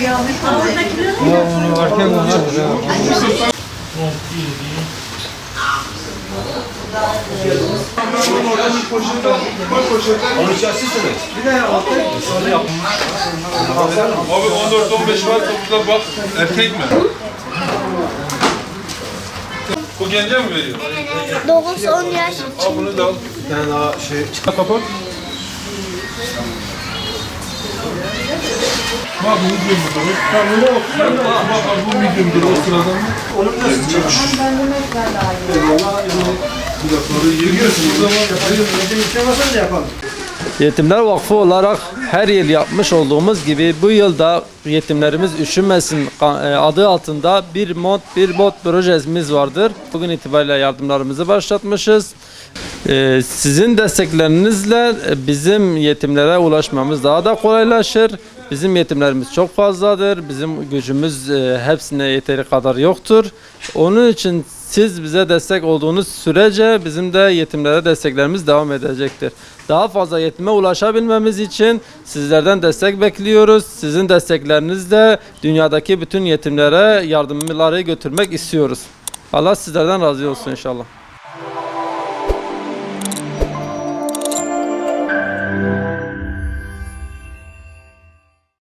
Onu varken onlar Onun içerisinde bir de altı Abi 14-15 var burada bak erkek mi? Bu gence mi veriyor? 9-10 yaş Al bunu da al. bir tane daha şey. Kapat. Bak bu videomdur. Tamam öyle olsun. Bak bu videomdur o sırada mı? Onun nasıl çıkmış? Bir dakika yürüyorsun o zaman. İstemezsen de yapalım. Yetimler Vakfı olarak her yıl yapmış olduğumuz gibi bu yıl da yetimlerimiz üşümesin adı altında bir bot projemiz vardır. Bugün itibariyle yardımlarımızı başlatmışız. Sizin desteklerinizle bizim yetimlere ulaşmamız daha da kolaylaşır. Bizim yetimlerimiz çok fazladır. Bizim gücümüz hepsine yeteri kadar yoktur. Onun için siz bize destek olduğunuz sürece bizim de yetimlere desteklerimiz devam edecektir. Daha fazla yetime ulaşabilmemiz için sizlerden destek bekliyoruz. Sizin desteklerinizle dünyadaki bütün yetimlere yardımları götürmek istiyoruz. Allah sizlerden razı olsun inşallah.